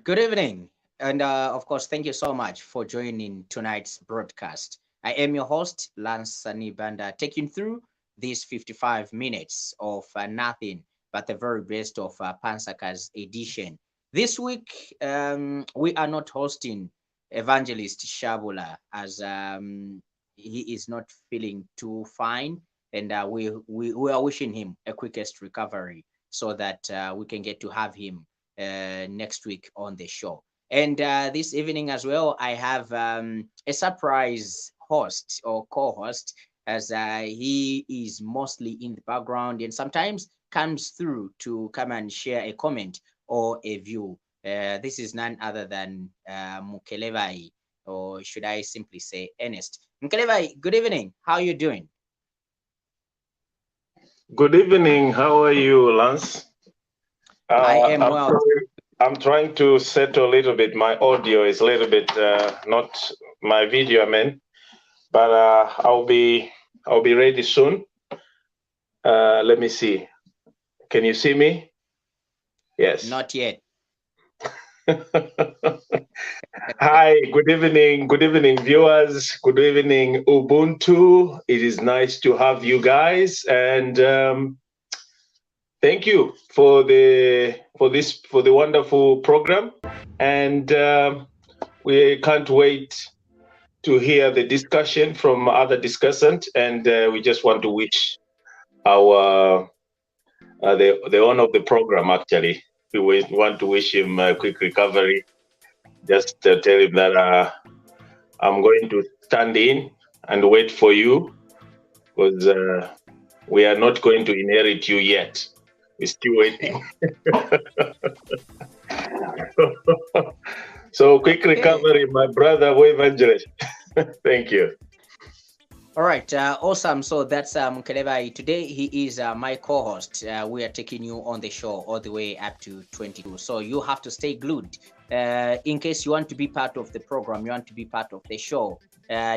Good evening. And of course, thank you so much for joining tonight's broadcast. I am your host, Lance Sanibanda, taking through these 55 minutes of nothing but the very best of Pansaka's edition. This week, we are not hosting Evangelist Shabula as he is not feeling too fine. And we are wishing him a quickest recovery so that we can get to have him next week on the show. And this evening as well, I have a surprise host or co-host as he is mostly in the background and sometimes comes through to come and share a comment or a view. This is none other than Mukelevai, or should I simply say Ernest. Mukelevai, good evening. How are you doing? Good evening. How are you, Lance? I am I'm well. I'm trying to settle a little bit. My audio is a little bit not my video, I mean, but I'll be ready soon. Let me see. Can you see me? Yes. Not yet. Hi. Good evening, viewers. Good evening, Ubuntu. It is nice to have you guys, and thank you for the wonderful program, and we can't wait to hear the discussion from other discussants. And we just want to wish our the owner of the program. Actually, want to wish him a quick recovery. Just tell him that I'm going to stand in and wait for you because we are not going to inherit you yet. We're still waiting. So quick Okay. recovery, my brother, evangelist. Thank you. All right, awesome. So that's Kelebai. Today he is my co-host. We are taking you on the show all the way up to 22. So you have to stay glued. In case you want to be part of the program, you want to be part of the show,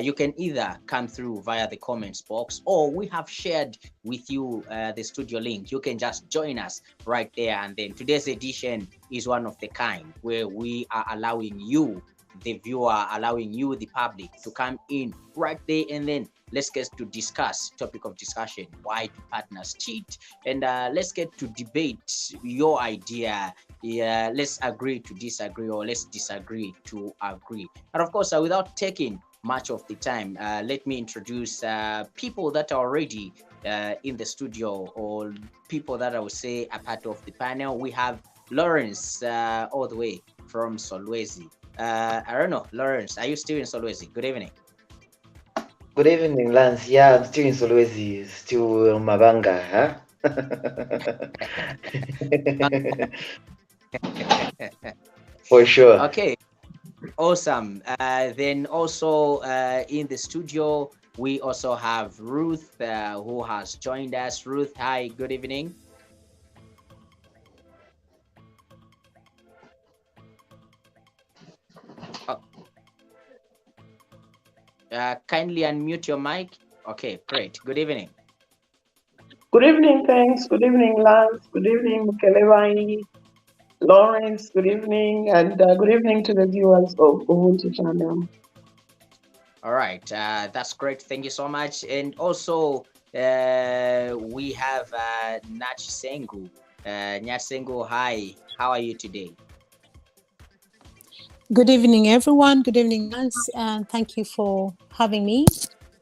you can either come through via the comments box, or we have shared with you the studio link. You can just join us right there. And then today's edition is one of the kind where we are allowing you, the viewer, allowing you, the public, to come in right there, and then let's get to discuss topic of discussion: why do partners cheat? And let's get to debate your idea. Yeah, let's agree to disagree, or let's disagree to agree. And of course, without taking much of the time, let me introduce people that are already in the studio, or people that I would say are part of the panel. We have Lawrence all the way from Solwezi. I don't know, Lawrence, are you still in Solwezi? Good evening. Good evening, Lance. Yeah, I'm still in Solwezi, still on Mabanga, huh? For sure. Okay, awesome. Then also in the studio, we also have Ruth who has joined us. Ruth, hi, good evening. Oh, kindly unmute your mic. Okay, great. Good evening. Good evening, thanks. Good evening, Lance. Good evening, Mukelewai, Lawrence. Good evening, and good evening to the viewers of Ubuntu channel. All right, that's great. Thank you so much. And also, we have Nach Sengu. Nach Sengu, hi. How are you today? Good evening, everyone. Good evening, Lance, and thank you for having me.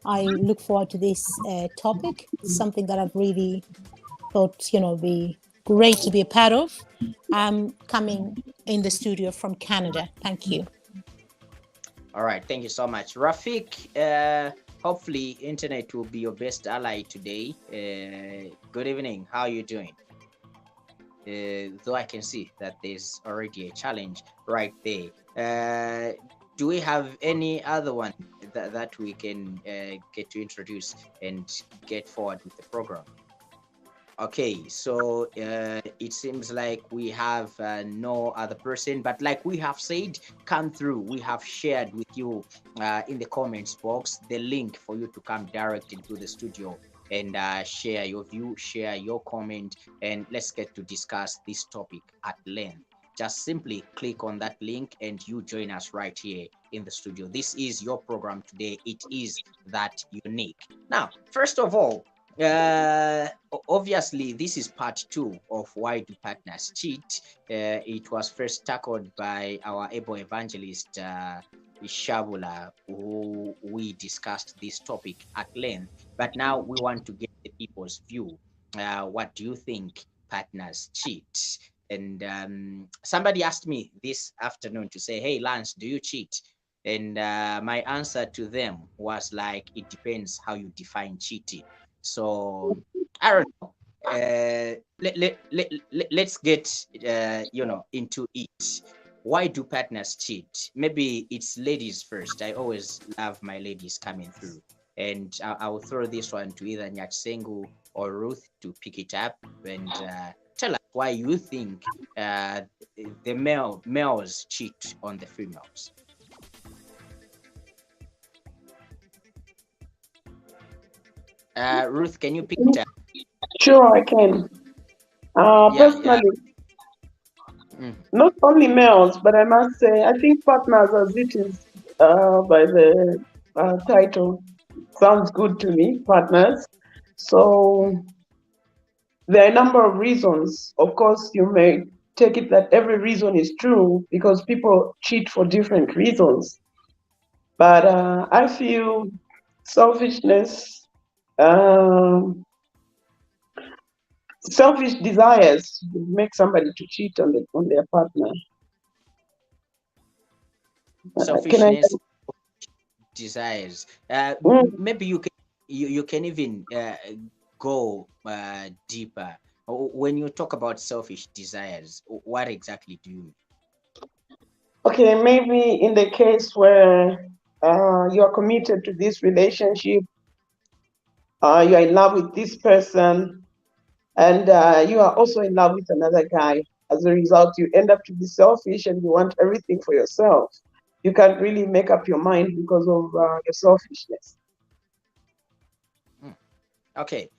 I look forward to this topic, something that I've really thought, be great to be a part of. I'm coming in the studio from Canada. Thank you. All right, thank you so much. Rafik, hopefully internet will be your best ally today. Good evening, how are you doing? Though I can see that there's already a challenge right there. Do we have any other one that we can get to introduce and get forward with the program? Okay, so it seems like we have no other person, but like we have said, come through. We have shared with you in the comments box the link for you to come direct into the studio and share your view, share your comment, and let's get to discuss this topic at length. just simply click on that link and you join us right here in the studio. This is your program today. It is that unique. Now, first of all, obviously this is part 2 of Why Do Partners Cheat. It was first tackled by our able evangelist Shabula, who we discussed this topic at length, but now we want to get the people's view. What do you think partners cheat? And somebody asked me this afternoon to say, hey Lance, do you cheat? And my answer to them was like, it depends how you define cheating. So I don't know. Let's get into it. Why do partners cheat? Maybe it's ladies first. I always love my ladies coming through, and I'll throw this one to either Nyatsengu or Ruth to pick it up and tell us why you think the males cheat on the females. Ruth, can you pick it up? Sure, I can. Personally, not only males, but I must say, I think partners, as it is by the title, sounds good to me, partners. So there are a number of reasons. Of course, you may take it that every reason is true because people cheat for different reasons. But I feel selfishness, selfish desires make somebody to cheat on their partner. Selfishness, desires. Maybe you can even go deeper. When you talk about selfish desires, what exactly do you mean? Okay, maybe in the case where you're committed to this relationship, you're in love with this person, and you are also in love with another guy. As a result, you end up to be selfish and you want everything for yourself. You can't really make up your mind because of your selfishness. Okay.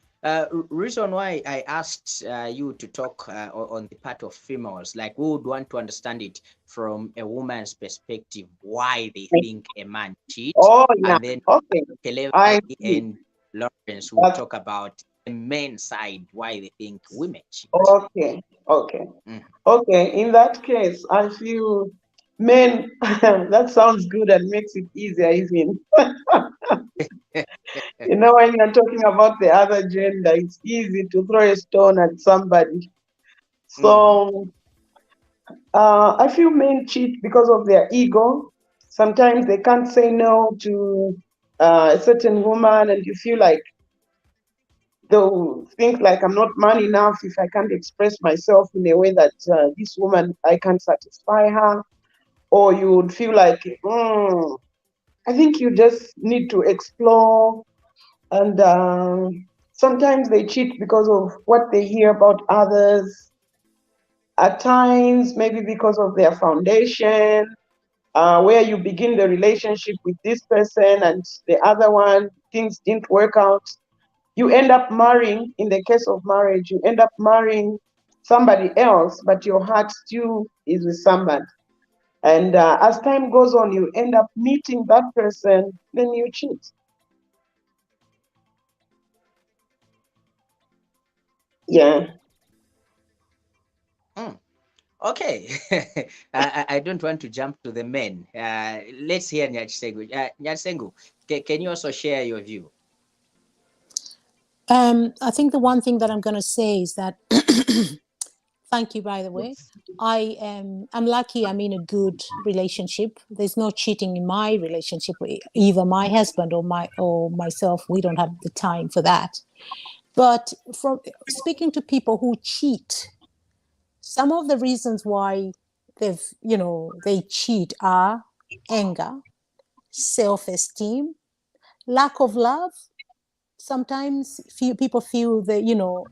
Reason why I asked you to talk on the part of females, like we would want to understand it from a woman's perspective, why they think a man cheats. Oh, yeah. And then okay. And Lawrence will talk about the men's side, why they think women cheat. Okay. Okay. In that case, I feel men, that sounds good and makes it easier, even. You know, when you're talking about the other gender, it's easy to throw a stone at somebody. So I feel men cheat because of their ego. Sometimes they can't say no to a certain woman, and you feel like they'll think like, I'm not man enough if I can't express myself in a way that this woman, I can't satisfy her. Or you would feel like, I think you just need to explore. And sometimes they cheat because of what they hear about others. At times, maybe because of their foundation, where you begin the relationship with this person and the other one, things didn't work out. You end up marrying, in the case of marriage, you end up marrying somebody else, but your heart still is with somebody. And as time goes on, you end up meeting that person, then you cheat. Yeah. Okay. I don't want to jump to the men. Let's hear Nyatsengu. Nyatsengu, can you also share your view? I think the one thing that I'm going to say is that thank you, by the way. I'm lucky I'm in a good relationship. There's no cheating in my relationship with either my husband or myself. We don't have the time for that. But from speaking to people who cheat, some of the reasons why they cheat are anger, self-esteem, lack of love. Sometimes people feel that,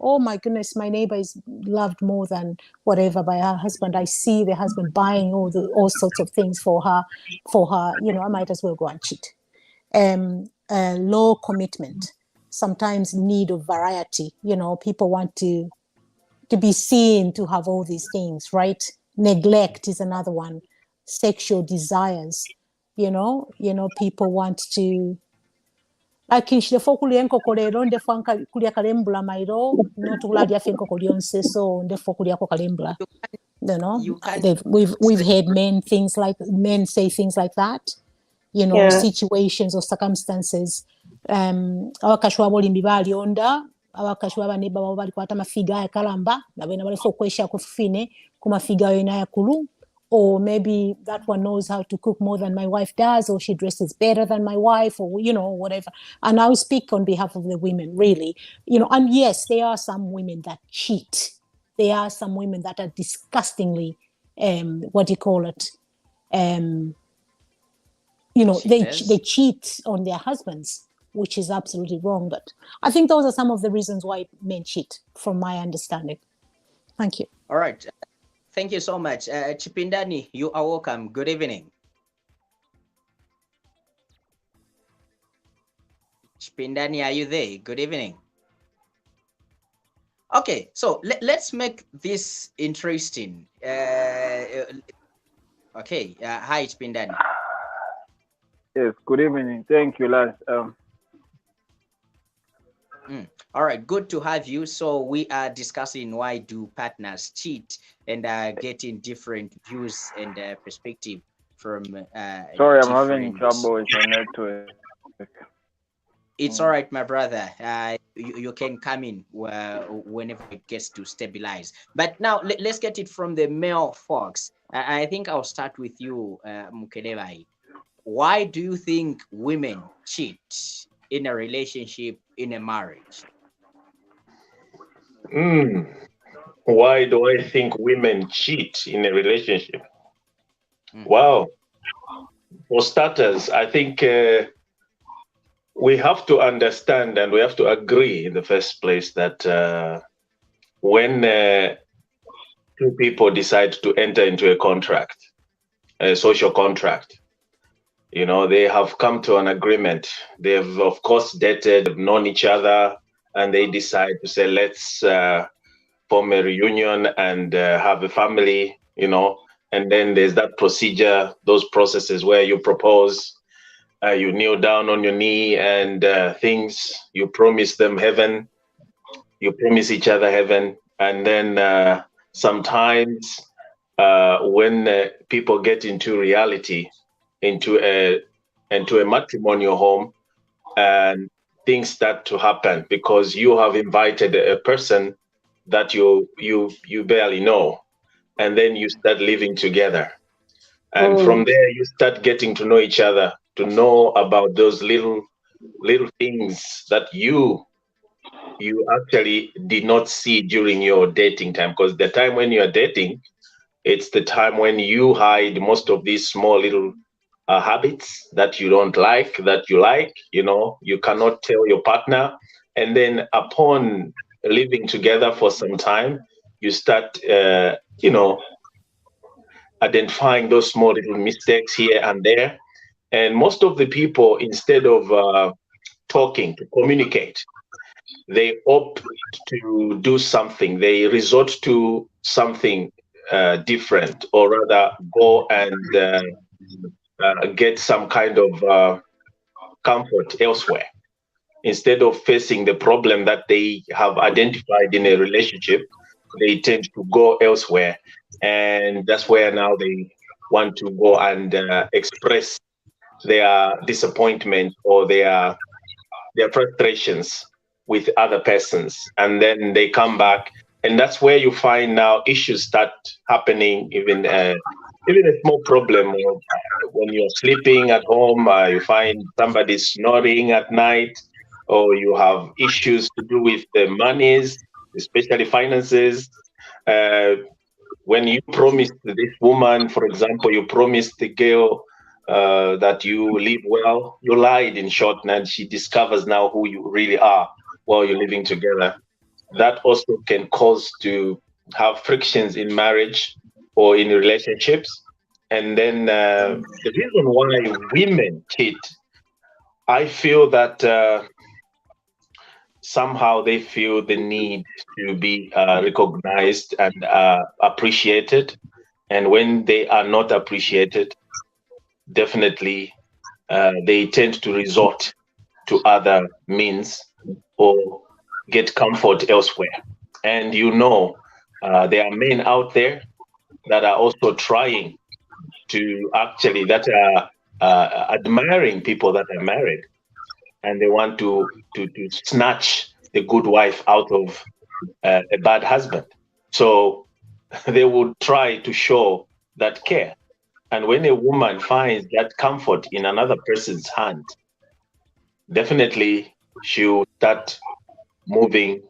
oh my goodness, my neighbor is loved more than whatever by her husband. I see the husband buying all sorts of things for her, I might as well go and cheat. Low commitment, sometimes need of variety. People want to be seen, to have all these things, right? Neglect is another one. Sexual desires. People want to. Akinshirefo kulya enkoko leero ndefo kulya kalembula mairo notukulya ffe enkoko lyonse so ndefo kulyako kalembula. You can't. We've heard men say things like that. Situations or circumstances. Abakashwa bolimbi balionda abakashwa baneba babo balikwata mafiga ya kalamba nabena balifo kwesha kufine kumafiga yo na yakulu. Or maybe that one knows how to cook more than my wife does, or she dresses better than my wife, or whatever. And I will speak on behalf of the women, really. And yes, there are some women that cheat. There are some women that are disgustingly, what do you call it? They cheat on their husbands, which is absolutely wrong. But I think those are some of the reasons why men cheat, from my understanding. Thank you. All right. Thank you so much. Chipindani, you are welcome. Good evening. Chipindani, are you there? Good evening. Okay, so let's make this interesting. Okay, hi Chipindani. Yes, good evening. Thank you, Lance. All right, good to have you. So we are discussing why do partners cheat and getting different views and perspective from Sorry, I'm having trouble with the network. It's all right, my brother. You can come in whenever it gets to stabilize. But now let's get it from the male folks. I think I'll start with you, Mukelevai. Why do you think women cheat in a relationship, in a marriage? Why do I think women cheat in a relationship? Wow. For starters, I think we have to understand and we have to agree in the first place that when two people decide to enter into a contract, a social contract, they have come to an agreement. They've, of course, dated, known each other, and they decide to say, let's form a reunion and have a family, and then there's that procedure, those processes where you propose, you kneel down on your knee and you promise them heaven, you promise each other heaven. And then sometimes when people get into reality, into a matrimonial home, and things start to happen because you have invited a person that you barely know, and then you start living together, and from there you start getting to know each other, to know about those little things that you actually did not see during your dating time, because the time when you're dating, it's the time when you hide most of these small little habits that you don't like, that you like, you cannot tell your partner. And then upon living together for some time, you start, identifying those small little mistakes here and there. And most of the people, instead of talking, to communicate, they opt to do something. They resort to something different, or rather go and get some kind of comfort elsewhere, instead of facing the problem that they have identified in a relationship. They tend to go elsewhere, and that's where now they want to go and express their disappointment or their frustrations with other persons, and then they come back, and that's where you find now issues start happening. Even a small problem when you're sleeping at home, you find somebody snoring at night, or you have issues to do with the monies, especially finances. When you promised this woman, for example, you promised the girl that you live well, you lied, in short, and she discovers now who you really are while you're living together. That also can cause to have frictions in marriage or in relationships. And then the reason why women cheat, I feel that somehow they feel the need to be recognized and appreciated. And when they are not appreciated, definitely they tend to resort to other means or get comfort elsewhere. And there are men out there that are also trying to actually, that are admiring people that are married, and they want to snatch the good wife out of a bad husband. So they would try to show that care. And when a woman finds that comfort in another person's hand, definitely she'll start moving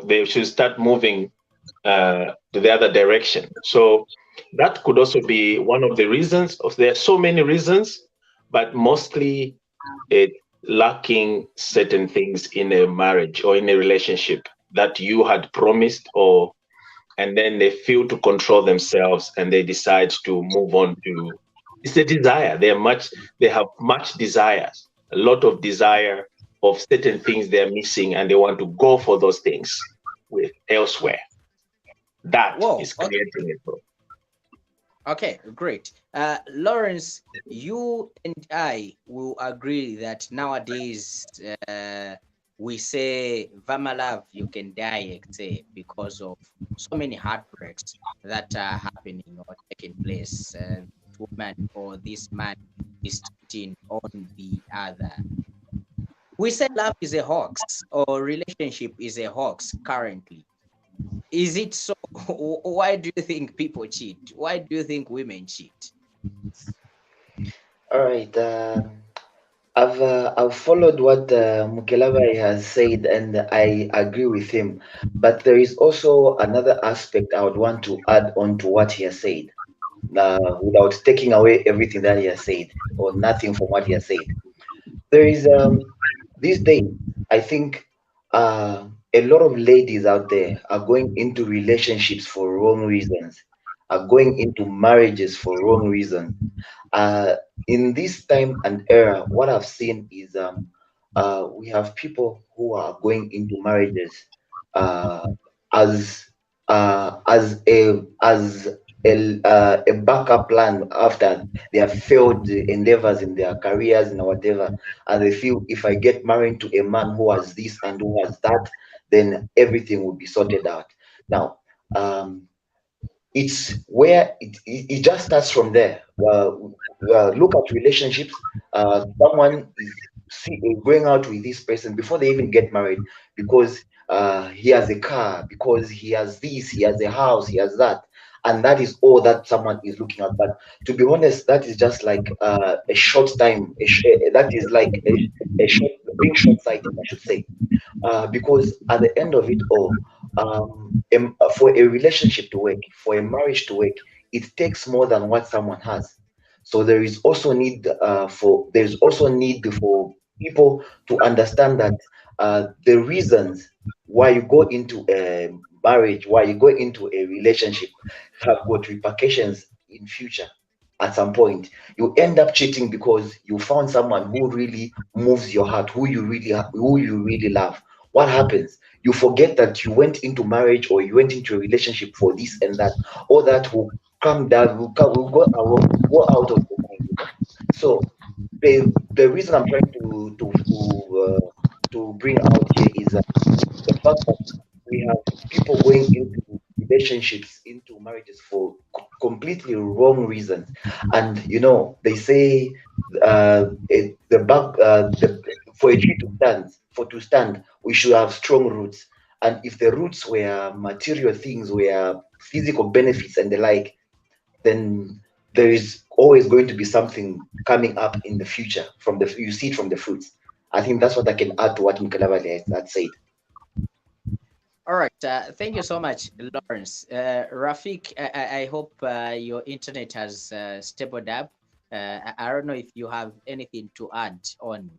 they should start moving to the other direction. So that could also be one of the reasons. There are so many reasons, but mostly it's lacking certain things in a marriage or in a relationship that you had promised, and then they feel to control themselves and they decide to move on to. It's a desire. They have much desires, a lot of desire of certain things they're missing, and they want to go for those things with elsewhere. That is creating a problem. Okay, great. Lawrence, you and I will agree that nowadays we say Vama love, you can die, because of so many heartbreaks that are happening or taking place. Woman or this man is cheating on the other. We say love is a hoax or relationship is a hoax currently. Is it so? Why do you think people cheat? Why do you think women cheat? All right. I've followed what Mukelabai has said, and I agree with him. But there is also another aspect I would want to add on to what he has said, without taking away everything that he has said or nothing from what he has said. There is these days, I think a lot of ladies out there are going into relationships for wrong reasons, are going into marriages for wrong reasons. In this time and era, what I've seen is we have people who are going into marriages uh, as a backup plan after their failed endeavors in their careers and whatever, and they feel if I get married to a man who has this and who has that, then everything will be sorted out. Now, it's where it just starts from there. Look at relationships. Someone is going out with this person before they even get married because he has a car, because he has this, he has a house, he has that, and that is all that someone is looking at. But to be honest, that is just like a short time. That is like a short, being short-sighted, I should say, because at the end of it all, for a relationship to work, for a marriage to work, it takes more than what someone has. So there's also need for people to understand that the reasons why you go into a marriage, why you go into a relationship, have got repercussions in future. At some point, you end up cheating because you found someone who really moves your heart, who you really love. What happens? You forget that you went into marriage or you went into a relationship for this and that. All that will come down, will go out of your mind. So the reason I'm trying to bring out here is the fact that we have people going into relationships, into marriages for completely wrong reasons. And they say for a tree to stand, we should have strong roots. And if the roots were material things, were physical benefits and the like, then there is always going to be something coming up in the future you see it from the fruits. I think that's what I can add to what Mkalabali had said. All right. Thank you so much, Lawrence. Rafik, I hope your internet has stabled up. I don't know if you have anything to add on.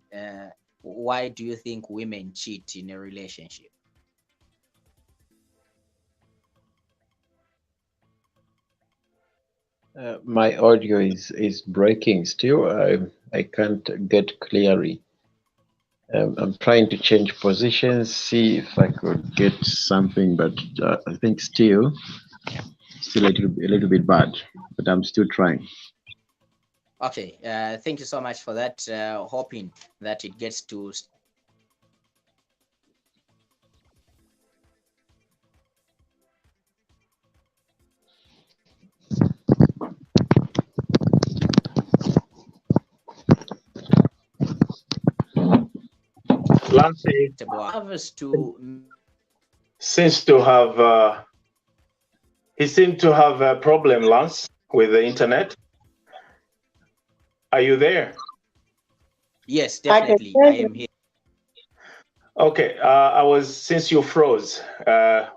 Why do you think women cheat in a relationship? My audio is breaking still. I can't get clearly. I'm trying to change positions, see if I could get something, but I think still still a little bit bad, but I'm still trying. Okay, thank you so much for that. Hoping that it gets to Lance seems to have he seemed to have a problem, Lance, with the internet. Are you there? Yes, definitely. I am here. Okay, since you froze,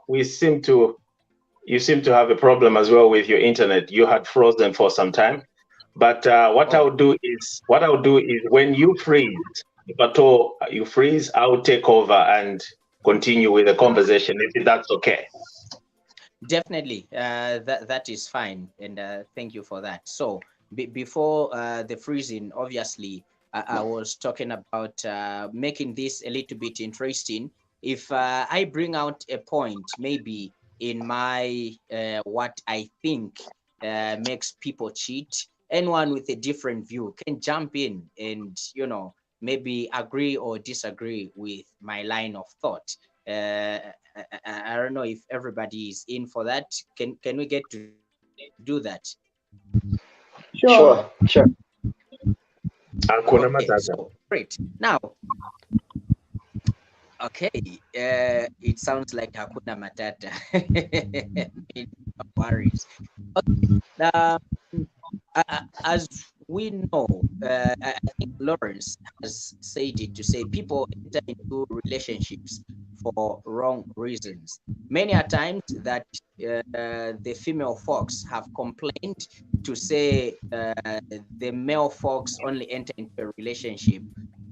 you seem to have a problem as well with your internet. You had frozen for some time, but what I'll do is when you freeze, if at all you freeze, I'll take over and continue with the conversation, if that's okay. Definitely, that is fine, and thank you for that. So before the freezing, obviously, I was talking about making this a little bit interesting. If I bring out a point, maybe in my what I think makes people cheat, anyone with a different view can jump in and maybe agree or disagree with my line of thought. I don't know if everybody is in for that. Can we get to do that? Sure. Okay, so great. Now, okay, it sounds like Hakuna Matata. No worries. Okay. As we know, I think Lawrence has said it to say people enter into relationships for wrong reasons. Many a times that the female folks have complained to say the male folks only enter into a relationship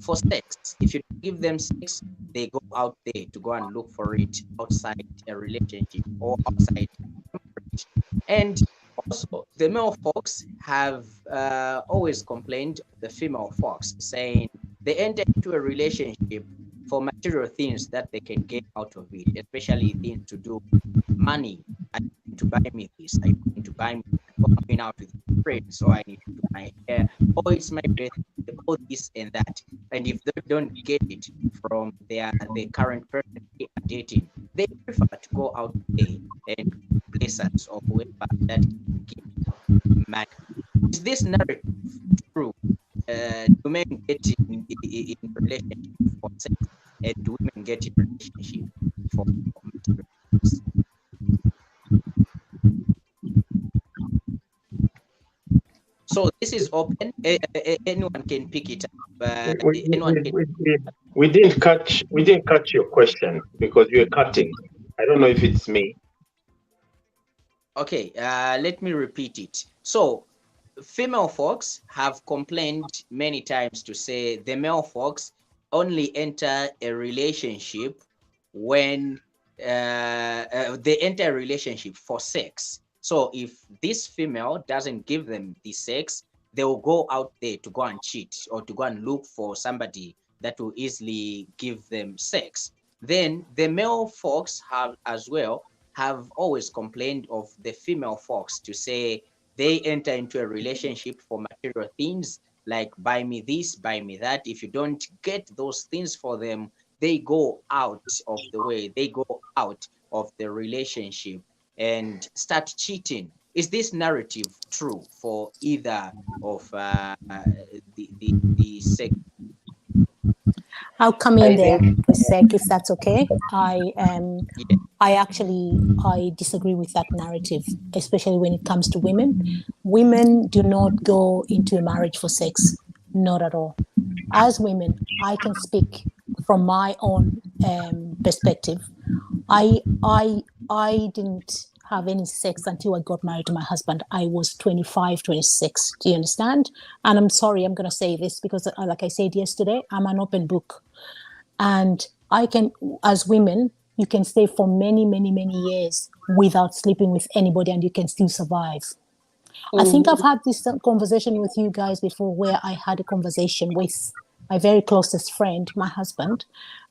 for sex. If you give them sex, they go out there to go and look for it outside a relationship or outside marriage. And also, the male folks have always complained of the female folks, saying they enter into a relationship for material things that they can get out of it, especially things to do with money. I need to buy me this. I need to buy me that. I'm going out with friends, so I need to do my hair. Oh, it's my birthday. All this and that. And if they don't get it from the current person they are dating, they prefer to go out there and blessings or whoever that man. Is this narrative true? Do men get in relationship for sex, and do women get in relationship for material things? So this is open. Anyone can pick it up. We didn't catch your question because you were cutting. I don't know if it's me. Okay, let me repeat it. So female folks have complained many times to say the male folks only enter a relationship when they enter a relationship for sex. So if this female doesn't give them the sex, they will go out there to go and cheat or to go and look for somebody that will easily give them sex. Then the male folks have always complained of the female folks to say they enter into a relationship for material things, like buy me this, buy me that. If you don't get those things for them, they go out of the way, they go out of the relationship and start cheating. Is this narrative true for either of the sex? I'll come in there for a sec, if that's okay. I disagree with that narrative, especially when it comes to women. Women do not go into a marriage for sex, not at all. As women, I can speak from my own perspective. I didn't have any sex until I got married to my husband. I was 25, 26. Do you understand? And I'm sorry, I'm going to say this because, like I said yesterday, I'm an open book. And I can, as women, you can stay for many, many, many years without sleeping with anybody and you can still survive. I think I've had this conversation with you guys before, where I had a conversation with my very closest friend, my husband,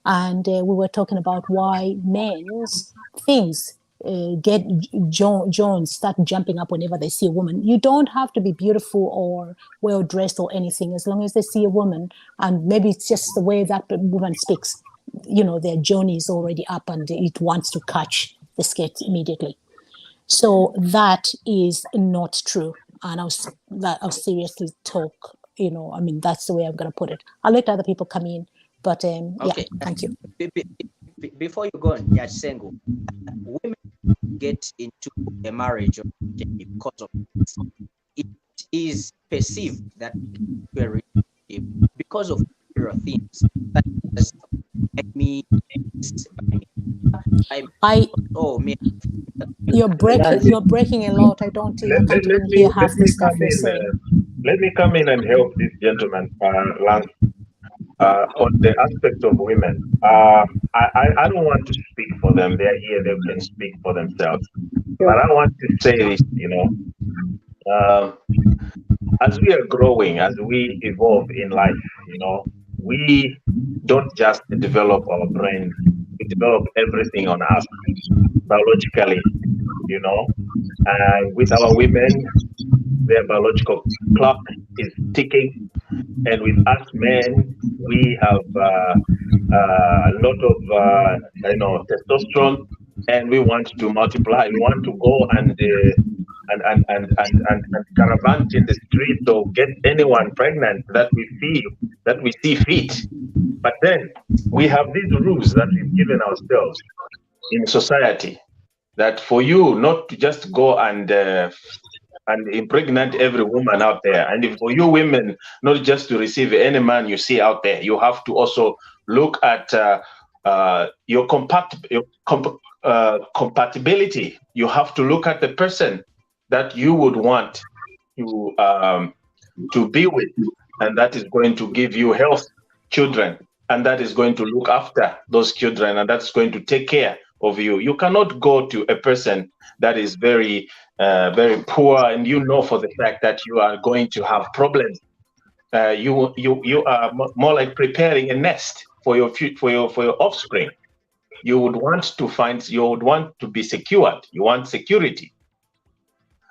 and we were talking about why men's things get Jones start jumping up whenever they see a woman. You don't have to be beautiful or well dressed or anything. As long as they see a woman, and maybe it's just the way that woman speaks, their journey is already up and it wants to catch the skirt immediately. So that is not true. And I'll seriously talk. That's the way I'm going to put it. I'll let other people come in, but okay. Yeah, thank you. Before you go on, Sengu, women get into a marriage because of this. It is perceived that because of material things that you're breaking a lot. I can't even hear half the stuff you're saying. Let me come in and help this gentleman, Lance, on the aspect of women. I don't want to speak for them. They're here, they can speak for themselves. But I want to say this, as we are growing, as we evolve in life, we don't just develop our brain, we develop everything on us biologically, with our women, their biological clock is ticking, and with us men, we have a lot of testosterone, and we want to multiply. We want to go and caravant in the street or get anyone pregnant that we see fit. But then we have these rules that we've given ourselves in society, that for you not to just go and impregnate every woman out there, and if for you women not just to receive any man you see out there, you have to also look at your compatibility. You have to look at the person that you would want to be with, and that is going to give you health children, and that is going to look after those children, and that's going to take care of you. You cannot go to a person that is very very poor, and for the fact that you are going to have problems. You are more like preparing a nest for your offspring. You would want to be secured. You want security,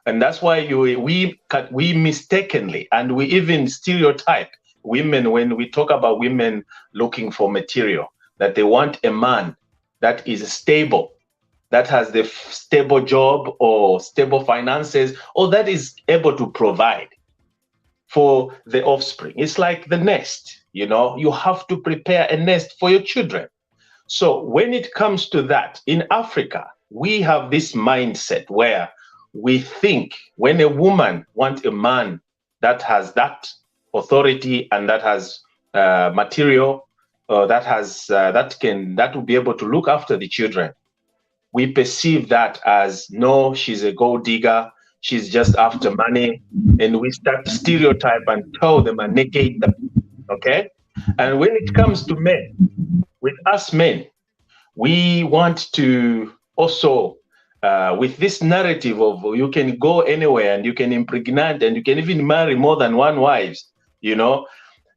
and that's why we mistakenly, and we even stereotype women when we talk about women looking for material, that they want a man that is stable, that has the stable job or stable finances, or that is able to provide for the offspring. It's like the nest, you have to prepare a nest for your children. So when it comes to that, in Africa, we have this mindset where we think when a woman wants a man that has that authority and that has material, that will be able to look after the children, we perceive that as, no, she's a gold digger, she's just after money, and we start to stereotype and tell them and negate them, okay? And when it comes to men, with us men, we want to also, with this narrative of you can go anywhere and you can impregnate and you can even marry more than one wife,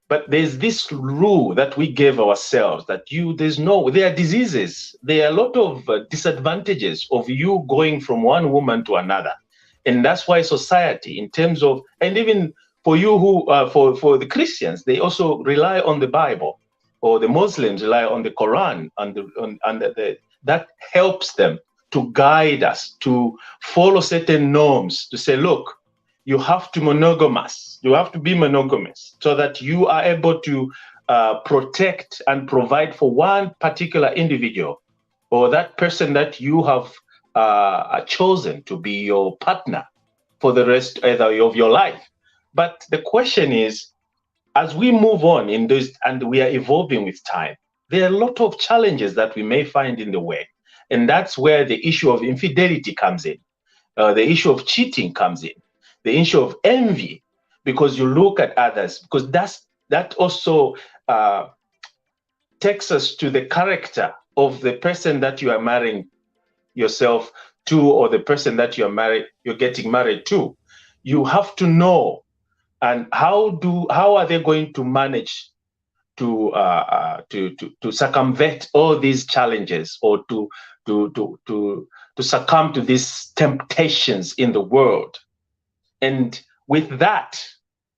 but there's this rule that we gave ourselves that there are diseases, there are a lot of disadvantages of you going from one woman to another. And that's why society, in terms of, and even for you who, for the Christians, they also rely on the Bible, or the Muslims rely on the Quran, that helps them to guide us, to follow certain norms, to say, look, you have to be monogamous so that you are able to protect and provide for one particular individual, or that person that you have chosen to be your partner for the rest of your life. But the question is, as we move on in this and we are evolving with time, there are a lot of challenges that we may find in the way. And that's where the issue of infidelity comes in, the issue of cheating comes in, the issue of envy, because you look at others, because that also takes us to the character of the person that you are marrying yourself to, or the person that you're getting married to. You have to know, and how are they going to manage to circumvent all these challenges, or to to succumb to these temptations in the world. And with that,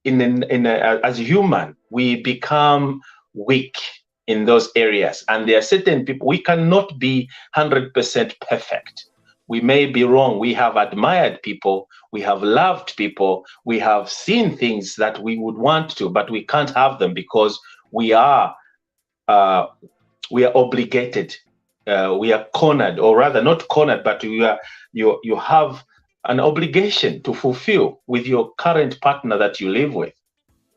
as a human, we become weak in those areas. And there are certain people, we cannot be 100% perfect. We may be wrong. We have admired people, we have loved people, we have seen things that we would want to, but we can't have them because we are obligated. We are cornered, or rather not cornered, but you have an obligation to fulfill with your current partner that you live with,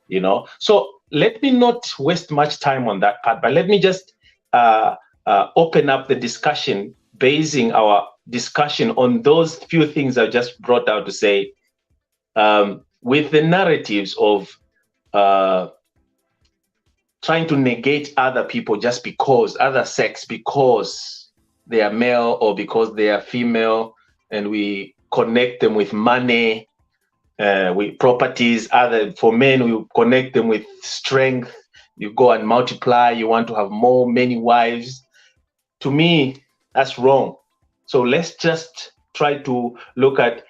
you know. So let me not waste much time on that part, but let me just open up the discussion, basing our discussion on those few things I just brought out to say, with the narratives of trying to negate other people just because, other sex, because they are male or because they are female, and we connect them with money, with properties. For men, we connect them with strength. You go and multiply, you want to have many wives. To me, that's wrong. So let's just try to look at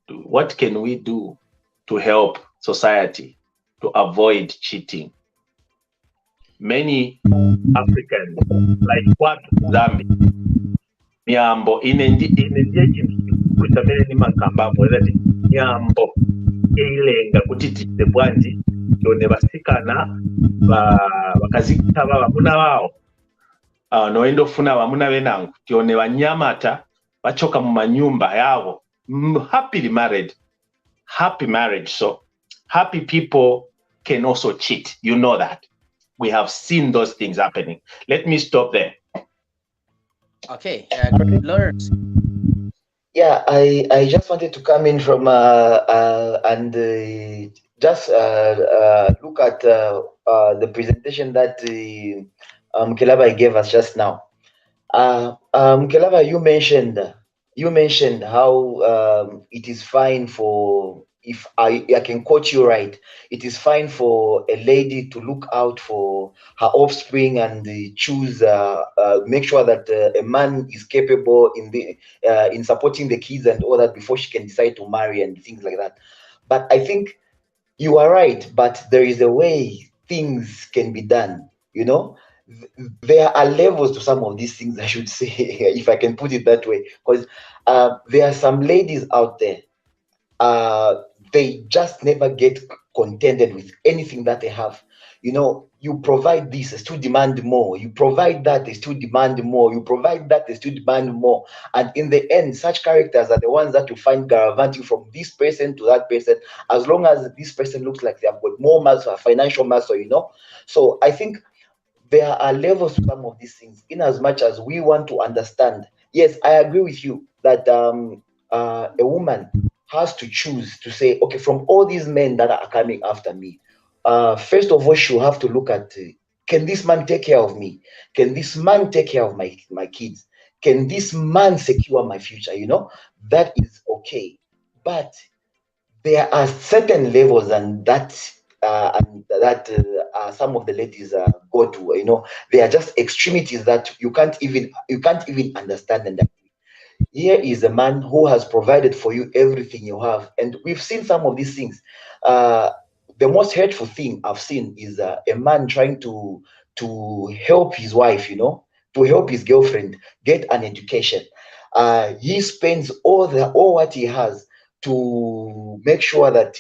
what can we do to help society to avoid cheating. Many Africans, like what Zambia, Nyambo, Nyambo, eilenga kutitite bwanji yone basikana bakazikita bamuna wao noenda ofuna bamuna benangu yone banyamata bachoka mu manyumba yabo happily married, happy marriage. So happy people can also cheat, you know that. We have seen those things happening. Let me stop there. Okay, great. Lawrence. Yeah, I just wanted to come in from and just look at the presentation that Kelaba gave us just now. Kelaba, you mentioned how it is fine for, if I can quote you right, it is fine for a lady to look out for her offspring and choose, make sure that a man is capable in supporting the kids and all that before she can decide to marry and things like that. But I think you are right, but there is a way things can be done, you know. There are levels to some of these things, I should say, if I can put it that way, because there are some ladies out there, they just never get contented with anything that they have. You know, you provide this, they still demand more. You provide that, they still demand more. You provide that, they still demand more. And in the end, such characters are the ones that you find gallivanting from this person to that person, as long as this person looks like they have got more muscle, financial muscle, you know. So I think there are levels to some of these things, in as much as we want to understand. Yes, I agree with you that a woman has to choose to say, okay, from all these men that are coming after me, first of all, she'll have to look at, can this man take care of me? Can this man take care of my kids? Can this man secure my future? You know, that is okay. But there are certain levels, and that some of the ladies go to, you know, they are just extremities that you can't even understand. And here is a man who has provided for you everything you have, and we've seen some of these things. The most hurtful thing I've seen is a man trying to help his wife, you know, to help his girlfriend get an education. He spends all what he has to make sure that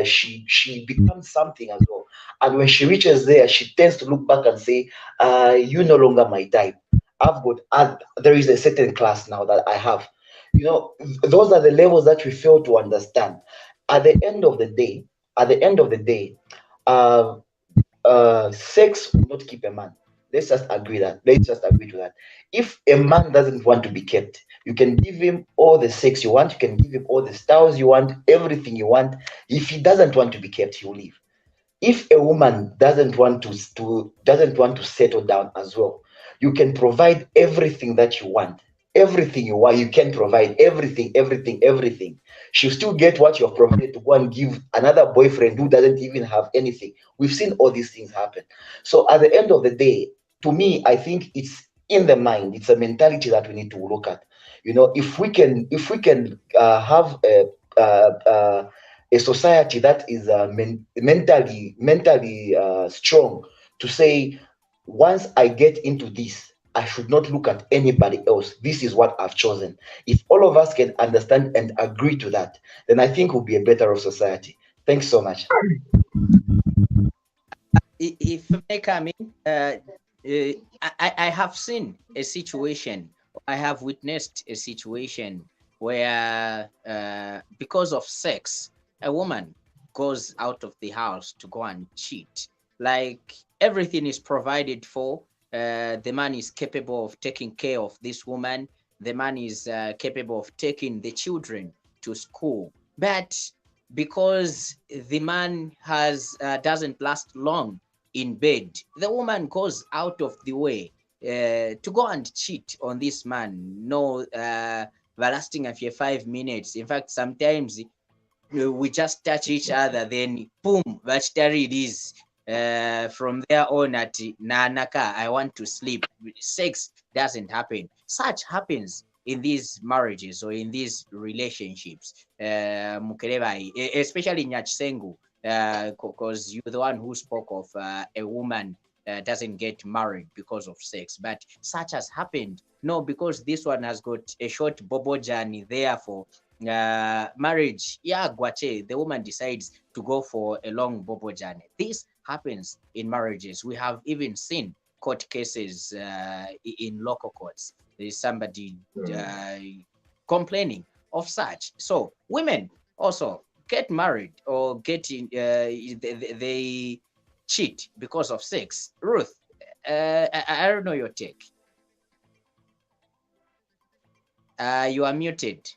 she becomes something as well. And when she reaches there, she tends to look back and say, "You no longer my type. There is a certain class now that I have." You know, those are the levels that we fail to understand. At the end of the day, sex will not keep a man. Let's just agree to that. If a man doesn't want to be kept, you can give him all the sex you want, you can give him all the styles you want, everything you want. If he doesn't want to be kept, he will leave. If a woman doesn't want to settle down as well, you can provide everything that you want. Everything you want, you can provide everything. She'll still get what you have provided to go and give another boyfriend who doesn't even have anything. We've seen all these things happen. So at the end of the day, to me, I think it's in the mind. It's a mentality that we need to look at. If we can have a society that is mentally strong to say, once I get into this, I should not look at anybody else. This is what I've chosen. If all of us can understand and agree to that, then I think we'll be a better society. Thanks so much. If I may come in, I have seen a situation, I have witnessed a situation where because of sex, a woman goes out of the house to go and cheat. Like everything is provided for. The man is capable of taking care of this woman. The man is capable of taking the children to school. But because the man doesn't last long in bed, the woman goes out of the way to go and cheat on this man. No, lasting a few 5 minutes. In fact, sometimes we just touch each other, then boom, Vachitari it is. From there on at Nsaka, I want to sleep. Sex doesn't happen. Such happens in these marriages or in these relationships. Especially Nyachisengu, because you're the one who spoke of a woman doesn't get married because of sex, but such has happened. No, because this one has got a short bobo journey there for marriage. Yeah, Guache, the woman decides to go for a long bobo journey. This happens in marriages. We have even seen court cases in local courts. There is somebody complaining of such. So women also get married or get in, they cheat because of sex. Ruth, I don't know your take. You are muted.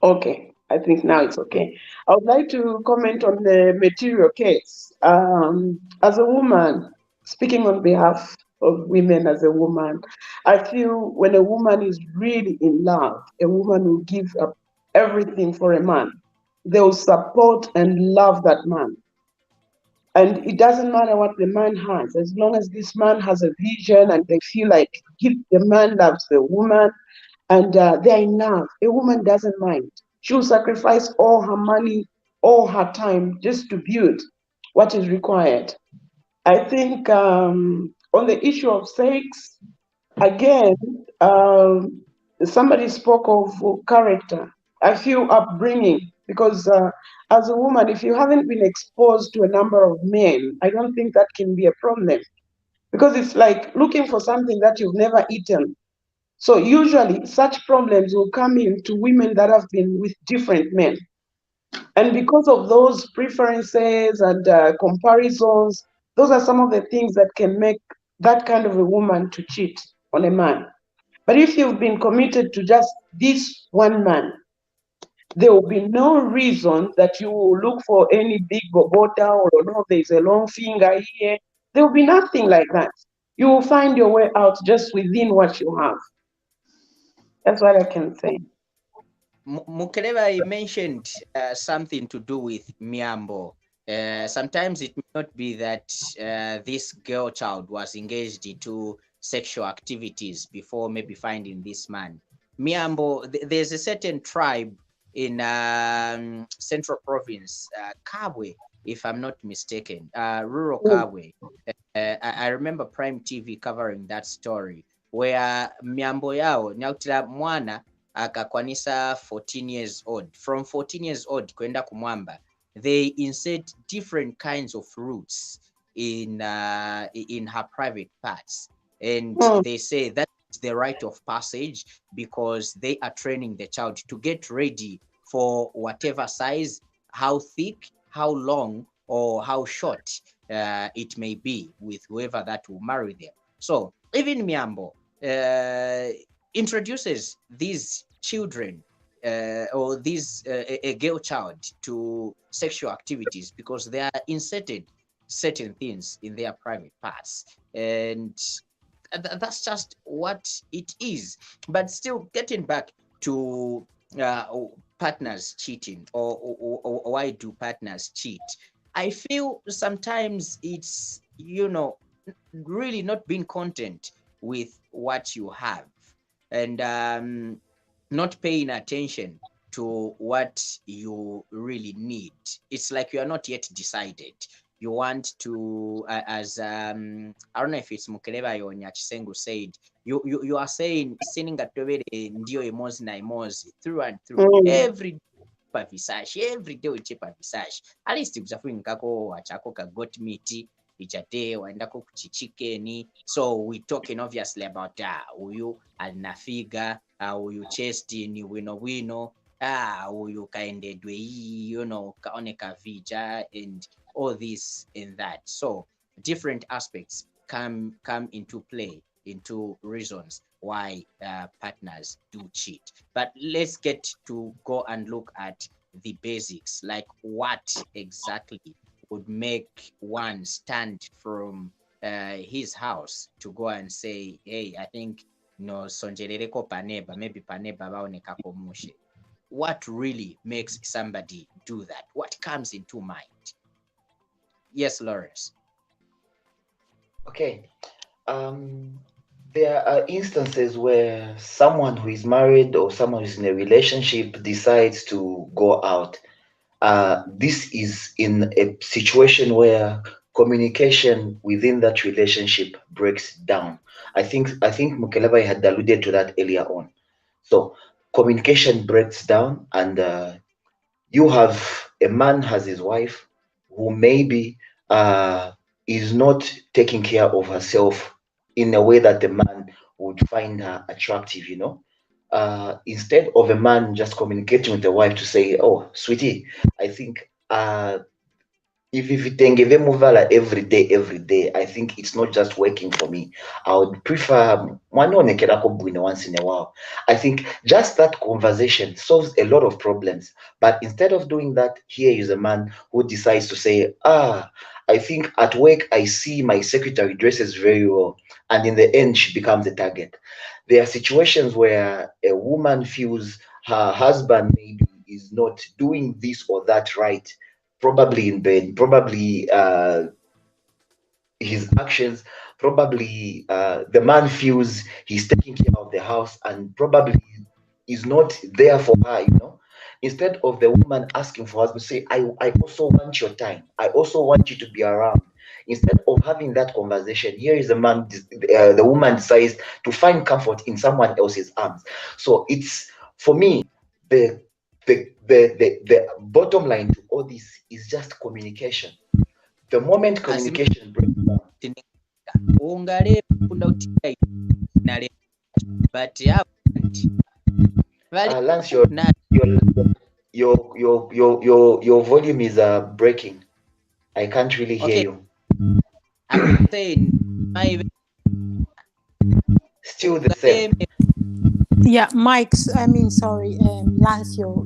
Okay, I think now it's okay. I would like to comment on the material case. As a woman, speaking on behalf of women as a woman, I feel when a woman is really in love, a woman will give up everything for a man. They will support and love that man. And it doesn't matter what the man has, as long as this man has a vision and they feel like the man loves the woman and they're in love, a woman doesn't mind. She'll sacrifice all her money, all her time just to build what is required. I think on the issue of sex, again, somebody spoke of character. I feel upbringing because as a woman, if you haven't been exposed to a number of men, I don't think that can be a problem because it's like looking for something that you've never eaten. So usually such problems will come in to women that have been with different men. And because of those preferences and comparisons, those are some of the things that can make that kind of a woman to cheat on a man. But if you've been committed to just this one man, there will be no reason that you will look for any big bobota or no, there's a long finger here. There will be nothing like that. You will find your way out just within what you have. That's what I can say. Mukeleva mentioned something to do with Miambo. Sometimes it may not be that this girl child was engaged into sexual activities before maybe finding this man. Miambo, there's a certain tribe in Central Province, Kabwe, if I'm not mistaken, rural Kabwe. I remember Prime TV covering that story where Miambo yao nyautira mwana akakwanisa 14 years old. From 14 years old kwenda kumwamba, they insert different kinds of roots in her private parts, and they say that's the rite of passage because they are training the child to get ready for whatever size, how thick, how long, or how short it may be with whoever that will marry them. So even Miambo introduces these children or these a girl child to sexual activities because they are inserted certain things in their private parts, and that's just what it is. But still, getting back to partners cheating or why do partners cheat, I feel sometimes it's really not being content with what you have, and not paying attention to what you really need. It's like you are not yet decided. You want to, as I don't know if it's Mukeleba or Nyachisengu said, you are saying sinning at ndio emozi na emozi through and through every every day uchipa visage at least kuzafunikako wachako ka goat meat ichate waendako kuchichikeni. So we talking obviously about uyu alinafiga uyu chest ni wino uyu kaendedwe hii kaoneka vija and all this and that. So different aspects come into play, into reasons why partners do cheat. But let's get to go and look at the basics, like what exactly would make one stand from his house to go and say, hey, I think no sonjerereko paneba, maybe paneba baonekako mushe. What really makes somebody do that? What comes into mind? Yes, Lawrence. Okay. There are instances where someone who is married or someone who's in a relationship decides to go out. This is in a situation where communication within that relationship breaks down. I think Mukeleba had alluded to that earlier on. So communication breaks down, and you have a man has his wife who maybe is not taking care of herself in a way that the man would find her attractive, instead of a man just communicating with the wife to say, oh, sweetie, I think if itengeve muvala every day, I think it's not just working for me. I would prefer once in a while. I think just that conversation solves a lot of problems. But instead of doing that, here is a man who decides to say, I think at work I see my secretary dresses very well, and in the end she becomes a target. There are situations where a woman feels her husband maybe is not doing this or that right, probably in bed, probably his actions, probably the man feels he's taking care of the house and probably is not there for her, Instead of the woman asking for husband, say, I also want your time. I also want you to be around. Instead of having that conversation, here is the man, the woman decides to find comfort in someone else's arms. So it's, for me, the bottom line to all this is just communication. The moment communication breaks down. But yeah, Lance, your volume is breaking. I can't really hear you. I'm saying still the same. Yeah, Mike's. Sorry, Lance, your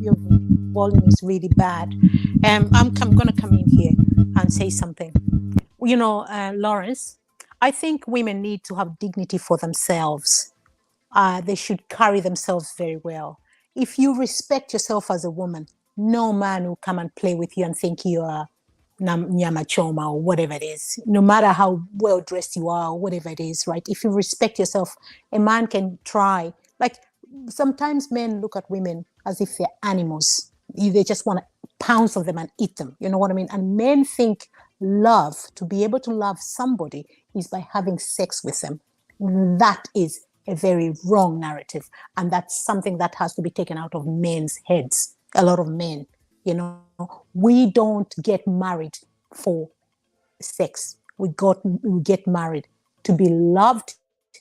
volume is really bad. I'm gonna come in here and say something. Lawrence, I think women need to have dignity for themselves. They should carry themselves very well. If you respect yourself as a woman, no man will come and play with you and think you are nyama choma or whatever it is, no matter how well dressed you are or whatever it is, right? If you respect yourself, a man can try. Like, sometimes men look at women as if they're animals. They just want to pounce on them and eat them. You know what I mean? And men think to be able to love somebody is by having sex with them. That is a very wrong narrative. And that's something that has to be taken out of men's heads. A lot of men, we don't get married for sex. We get married to be loved, to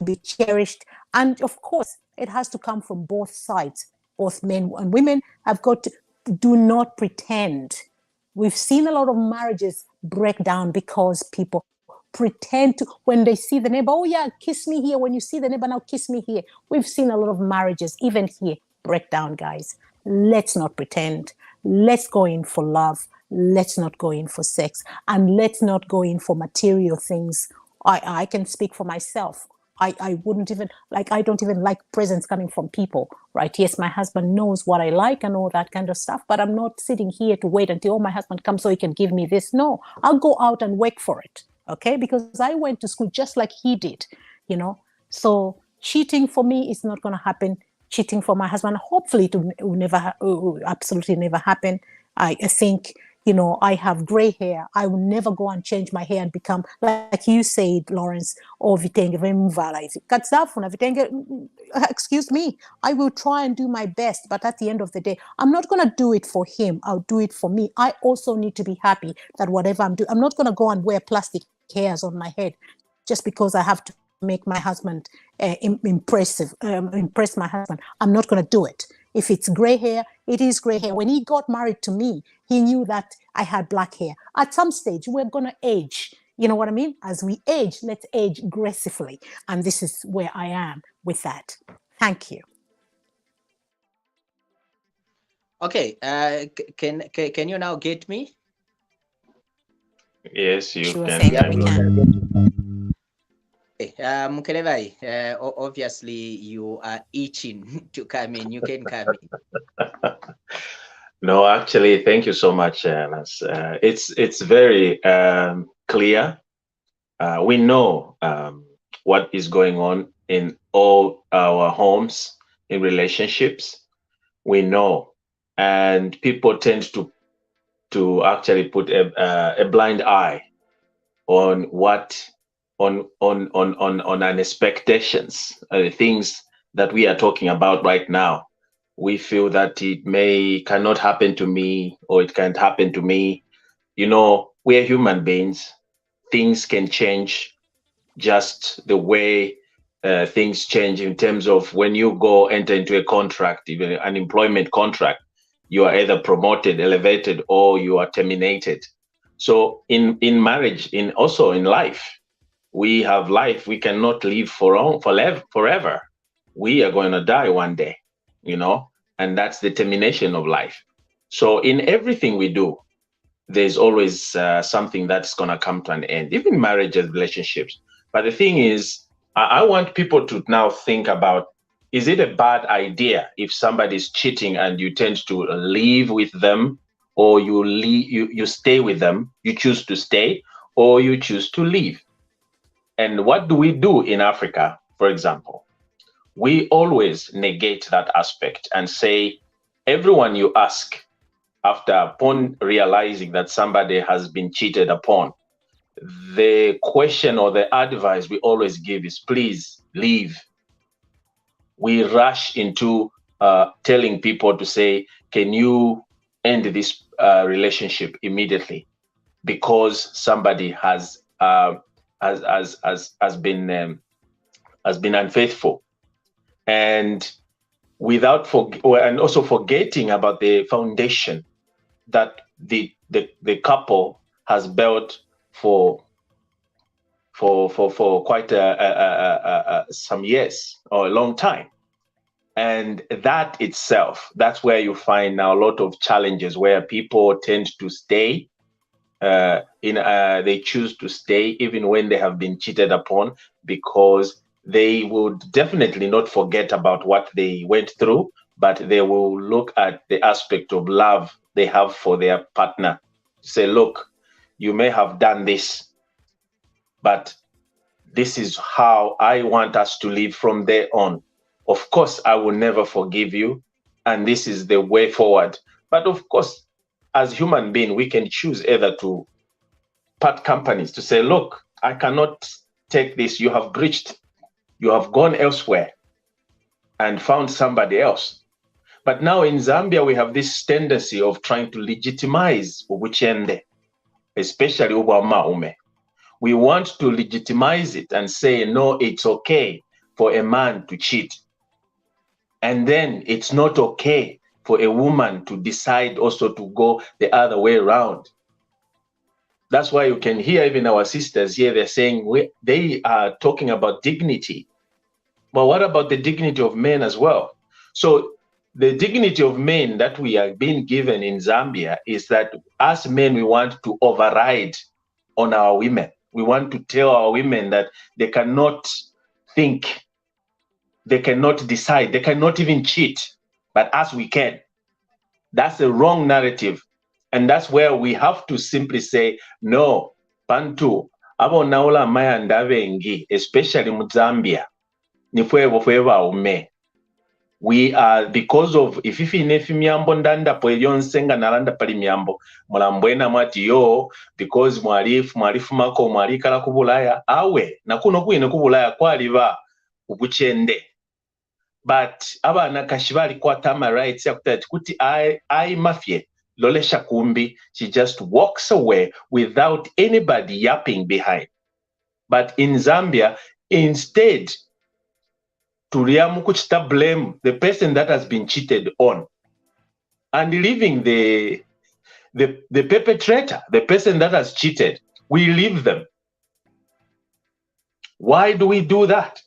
be cherished. And of course, it has to come from both sides. Both men and women have got to do not pretend. We've seen a lot of marriages break down because people pretend to, when they see the neighbor, oh yeah, kiss me here. When you see the neighbor, now kiss me here. We've seen a lot of marriages, even here, break down, guys. Let's not pretend. Let's go in for love. Let's not go in for sex. And let's not go in for material things. I can speak for myself. I wouldn't even, I don't even like presents coming from people, right? Yes, my husband knows what I like and all that kind of stuff, but I'm not sitting here to wait until my husband comes so he can give me this. No, I'll go out and work for it, okay? Because I went to school just like he did, you know. So cheating for me is not going to happen. Cheating for my husband, hopefully it will never, absolutely never happen. I think, you know, I have gray hair. I will never go and change my hair and become, like you said, Lawrence, or vitenge vemuvala. Katsafuna vitenge, excuse me, I will try and do my best, but at the end of the day, I'm not going to do it for him. I'll do it for me. I also need to be happy that whatever I'm doing, I'm not going to go and wear plastic hairs on my head just because I have to make my husband impress my husband. I'm not going to do it. If it's gray hair, it is gray hair. When he got married to me, he knew that I had black hair. At some stage, we're going to age. You know what I mean? As we age, let's age gracefully. And this is where I am with that. Thank you. Okay. Can you now get me? Yes, you Sure can. thing, Yeah, we we can. can. Okay. Mkelevai, obviously you are itching to come in. You can come in. No, actually, thank you so much, Ernest. It's very clear. We know what is going on in all our homes, in relationships. We know, and people tend to actually put a blind eye on what on an expectations, things that we are talking about right now. We feel that it cannot happen to me, or it can't happen to me. You know, we're human beings. Things can change just the way things change in terms of when you go enter into a contract, even an employment contract, you are either promoted, elevated, or you are terminated. So in marriage, in also in life, we have life. We cannot live forever. We are going to die one day, you know, and that's the termination of life. So in everything we do, there's always something that's going to come to an end, even marriages, relationships. But the thing is, I want people to now think about, is it a bad idea if somebody's cheating and you tend to live with them, or you stay with them, you choose to stay, or you choose to leave? And what do we do in Africa, for example? We always negate that aspect and say, everyone you ask, upon realizing that somebody has been cheated upon, the question or the advice we always give is, please leave. We rush into telling people to say, can you end this relationship immediately because somebody has been unfaithful, and and also forgetting about the foundation that the couple has built for quite some years or a long time. And that itself, that's where you find now a lot of challenges where people tend to stay they choose to stay even when they have been cheated upon, because they would definitely not forget about what they went through, but they will look at the aspect of love they have for their partner. Say, look, you may have done this, but this is how I want us to live from there on. Of course, I will never forgive you, and this is the way forward. But of course, as human beings, we can choose either to part companies, to say, look, I cannot take this. You have breached. You have gone elsewhere and found somebody else. But now in Zambia, we have this tendency of trying to legitimize ubuchende, especially ubamaume. We want to legitimize it and say, no, it's okay for a man to cheat. And then it's not okay for a woman to decide also to go the other way around. That's why you can hear even our sisters here, they're saying they are talking about dignity. But what about the dignity of men as well? So the dignity of men that we are being given in Zambia is that as men, we want to override on our women. We want to tell our women that they cannot think, they cannot decide, they cannot even cheat, but us, we can. That's the wrong narrative. And that's where we have to simply say, no, Bantu, abona amayanda abengi especially mu Zambia nifwebo fwebaume. We are, because of ififine fimyambo ndanda po yonsenga nalanda pali myambo mulambwena mwati yo because mwalifu mako mwalikala ku Bulaya awe nakuno kwine ku Bulaya kwaliba ubuchende. But abana kashibali kwata rights yakutati kuti I mafie lolesha kumbi, she just walks away without anybody yapping behind. But in Zambia, instead tuliamu kuchita blame the person that has been cheated on and leaving the perpetrator, the person that has cheated, we leave them. Why do we do that?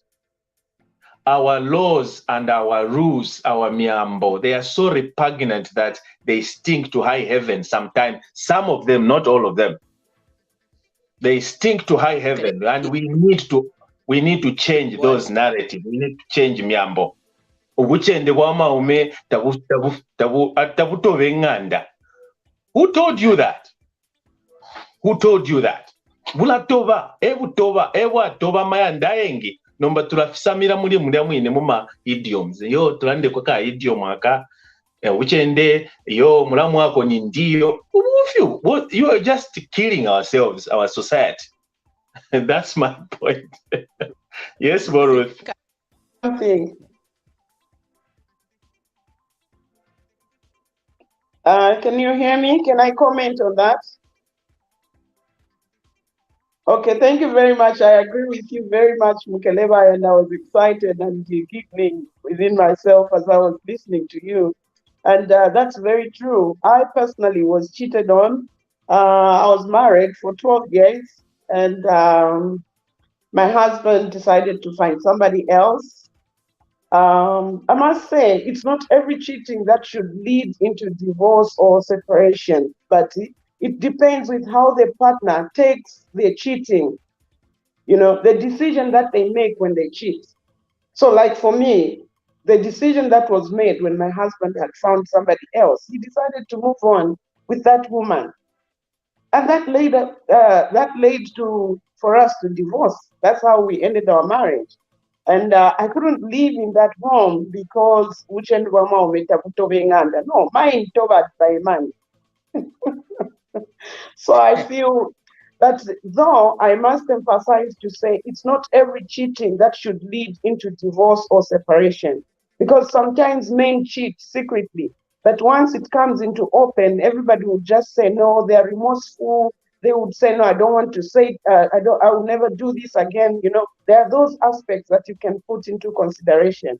Our laws and our rules, our miambo, they are so repugnant that they stink to high heaven sometimes. Some of them, not all of them. They stink to high heaven, and we need to change those narratives. We need to change miambo. Ubuchende bwa maume tabutobe nganda. Who told you that? Who told you that? Bulatoba, atoba mayanda engi. Nomba tulafisamira muri mwine muma idioms. Yo tulande kwa idiom aka uchende yo mulamu wako ni ndio. You are just killing ourselves, our society. That's my point. Yes, Boruth. Something. Can you hear me? Can I comment on that? Okay, thank you very much. I agree with you very much, Mukeleba, and I was excited and giggling within myself as I was listening to you. And that's very true. I personally was cheated on. I was married for 12 years, and my husband decided to find somebody else. I must say, it's not every cheating that should lead into divorce or separation, but it depends with how the partner takes their cheating, the decision that they make when they cheat. So like for me, the decision that was made when my husband had found somebody else, he decided to move on with that woman. And that led for us to divorce. That's how we ended our marriage. And I couldn't live in that home because no, mine tobat by man. So I feel that though I must emphasize to say it's not every cheating that should lead into divorce or separation, because sometimes men cheat secretly, but once it comes into open, everybody will just say no, they're remorseful. They would say no, I don't want to say I will never do this again. There are those aspects that you can put into consideration.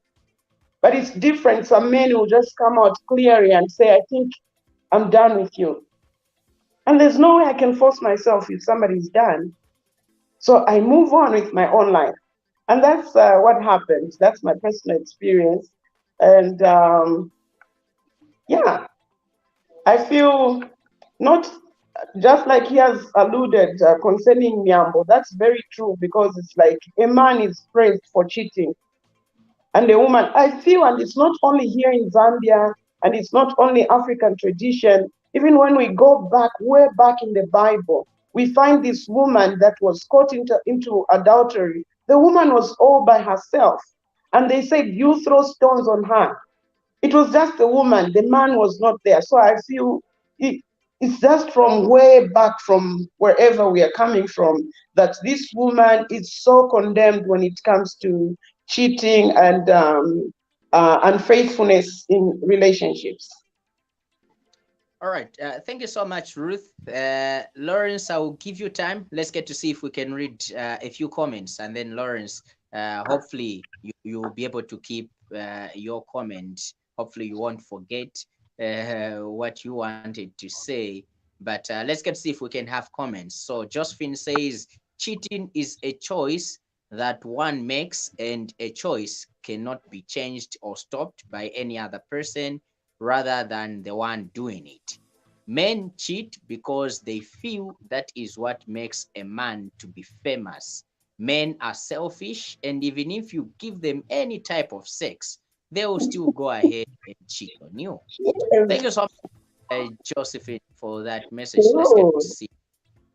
But it's different. Some men will just come out clearly and say, I think I'm done with you. And there's no way I can force myself if somebody's done. So I move on with my own life. And that's what happens. That's my personal experience. And I feel not just like he has alluded concerning Nyambo. That's very true, because it's like a man is praised for cheating. And a woman, I feel, and it's not only here in Zambia, and it's not only African tradition. Even when we go back, way back in the Bible, we find this woman that was caught into adultery. The woman was all by herself. And they said, you throw stones on her. It was just the woman. The man was not there. So I feel it's just from way back, from wherever we are coming from, that this woman is so condemned when it comes to cheating and unfaithfulness in relationships. All right. Thank you so much, Ruth. Lawrence, I will give you time. Let's get to see if we can read a few comments. And then Lawrence, hopefully you'll be able to keep your comment. Hopefully you won't forget what you wanted to say. But let's get to see if we can have comments. So Josephine says, cheating is a choice that one makes, and a choice cannot be changed or stopped by any other person rather than the one doing it. Men cheat because they feel that is what makes a man to be famous. Men are selfish, and even if you give them any type of sex, they will still go ahead and cheat on you. Thank you so much, Josephine, for that message. Let's get to see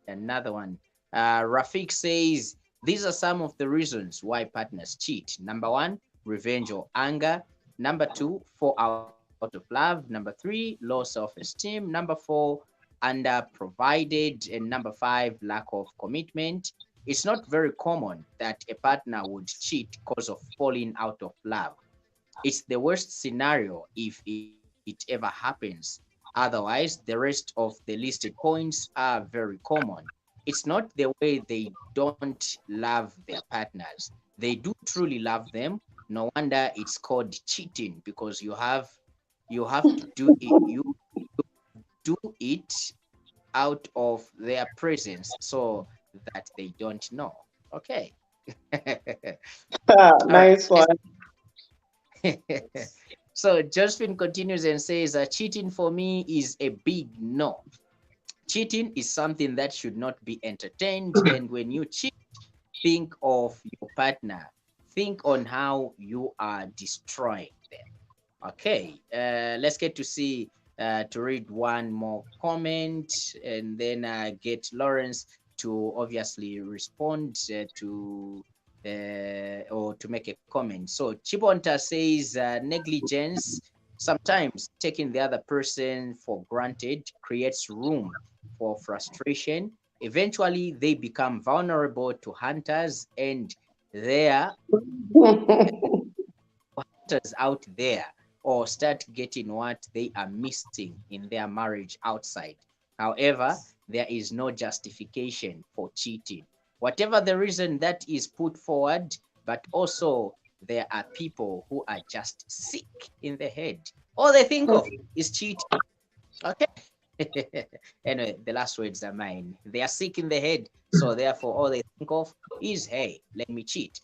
another one. Rafik says, these are some of the reasons why partners cheat. Number 1, revenge or anger. Number 2, fall out of love. Number 3, low self-esteem. Number 4, under provided. And number 5, lack of commitment. It's not very common that a partner would cheat because of falling out of love. It's the worst scenario if it ever happens. Otherwise, the rest of the listed points are very common. It's not the way they don't love their partners. They do truly love them. No wonder it's called cheating, because you have to do it. You do it out of their presence so that they don't know. Okay. All right. Nice one. So Josephine continues and says, cheating for me is a big no. Cheating is something that should not be entertained. And when you cheat, think of your partner. Think on how you are destroying them. Okay, let's get to read one more comment, and then get Lawrence to obviously respond or to make a comment. So Chibonta says, negligence, sometimes taking the other person for granted, creates room for frustration. Eventually, they become vulnerable to hunters, and there hunters out there, or start getting what they are missing in their marriage outside. However, there is no justification for cheating, whatever the reason that is put forward, but also there are people who are just sick in the head. All they think of is cheating. Okay. Anyway, the last words are mine. They are sick in the head, so therefore all they think of is, hey, let me cheat.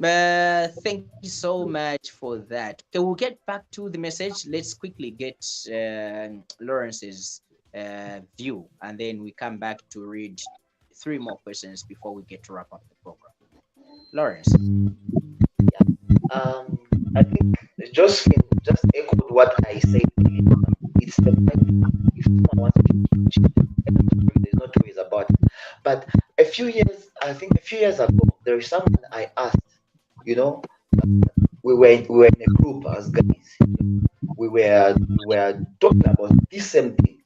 Thank you so much for that. Okay, we'll get back to the message. Let's quickly get Lawrence's view, and then we come back to read 3 more questions before we get to wrap up the program. Lawrence. I think Josephine just echoed what I said. It's the fact if someone wants to cheat, there's no two ways about it. But a few years ago, there is someone I asked, we were in a group as guys. We were talking about this same thing.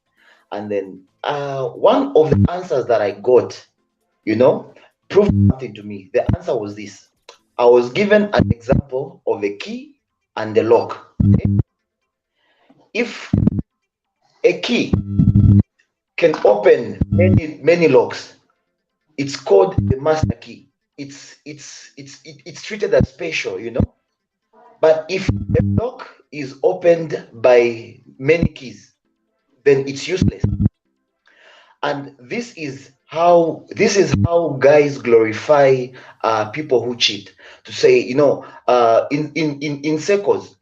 And then one of the answers that I got, proved something to me. The answer was this. I was given an example of a key and a lock. Okay? If a key can open many locks, it's called the master key. It's treated as special, But if a lock is opened by many keys, then it's useless. And this is how guys glorify people who cheat. To say, in circles